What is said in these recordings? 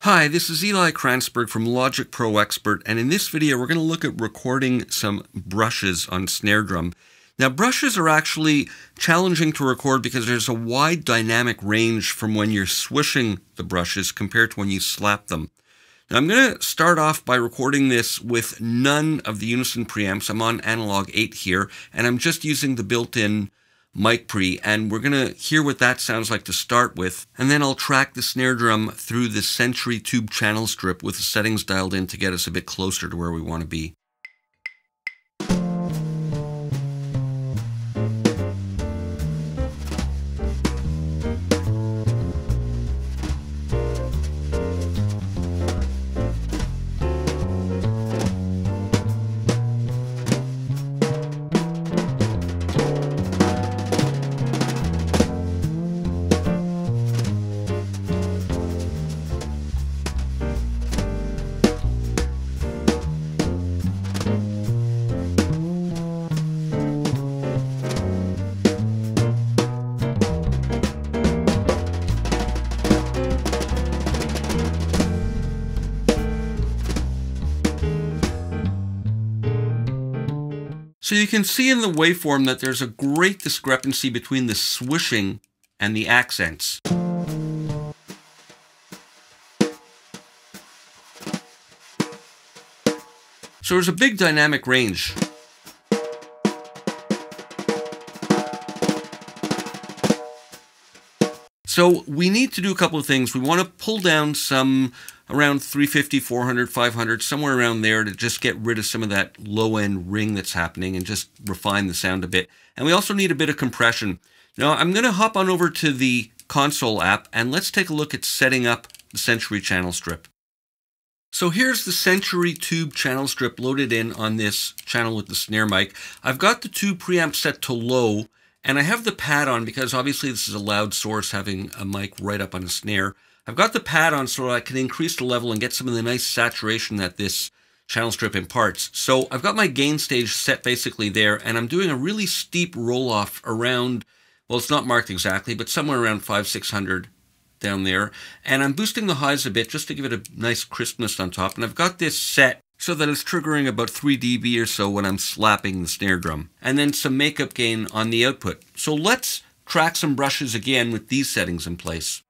Hi, this is Eli Kransberg from Logic Pro Expert, and in this video we're going to look at recording some brushes on snare drum. Now, brushes are actually challenging to record because there's a wide dynamic range from when you're swishing the brushes compared to when you slap them. Now, I'm going to start off by recording this with none of the unison preamps. I'm on analog 8 here, and I'm just using the built-in mic pre, and we're going to hear what that sounds like to start with, and then I'll track the snare drum through the Century tube channel strip with the settings dialed in to get us a bit closer to where we want to be. So you can see in the waveform that there's a great discrepancy between the swishing and the accents. So there's a big dynamic range. So we need to do a couple of things. We want to pull down some around 350, 400, 500, somewhere around there to just get rid of some of that low-end ring that's happening and just refine the sound a bit. And we also need a bit of compression. Now, I'm going to hop on over to the console app and let's take a look at setting up the Century channel strip. So here's the Century tube channel strip loaded in on this channel with the snare mic. I've got the two preamps set to low, and I have the pad on because obviously this is a loud source having a mic right up on a snare. I've got the pad on so I can increase the level and get some of the nice saturation that this channel strip imparts. So I've got my gain stage set basically there, and I'm doing a really steep roll-off around, well, it's not marked exactly, but somewhere around 500-600 down there. And I'm boosting the highs a bit just to give it a nice crispness on top. And I've got this set so that it's triggering about 3 dB or so when I'm slapping the snare drum. And then some makeup gain on the output. So let's track some brushes again with these settings in place.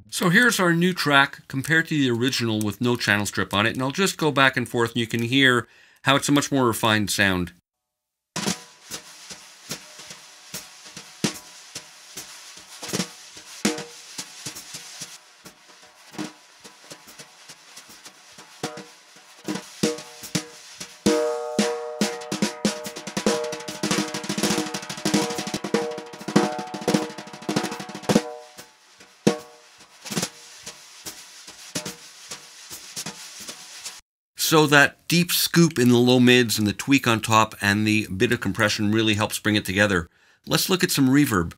So here's our new track compared to the original with no channel strip on it, and I'll just go back and forth and you can hear how it's a much more refined sound. So that deep scoop in the low mids and the tweak on top and the bit of compression really helps bring it together. Let's look at some reverb.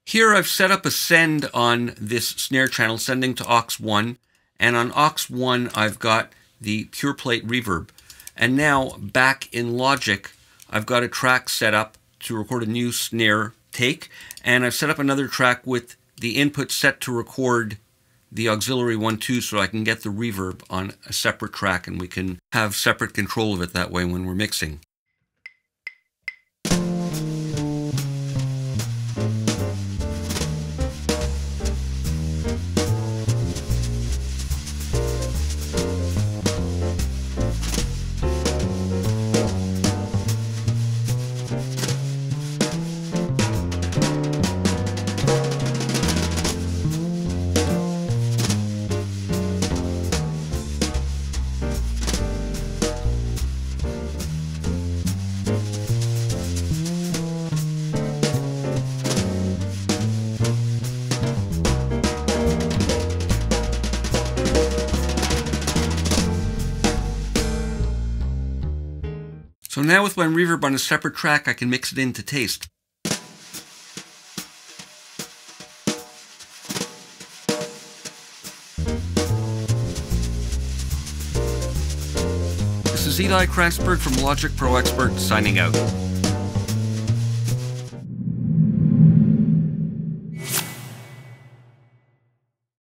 Here I've set up a send on this snare channel, sending to aux 1. And on aux 1 I've got the pure plate reverb. And now back in Logic, I've got a track set up to record a new snare take. And I've set up another track with the input set to record the auxiliary 1-2 so I can get the reverb on a separate track and we can have separate control of it that way when we're mixing. So now with my reverb on a separate track, I can mix it in to taste. This is Eli Kransberg from Logic Pro Expert signing out.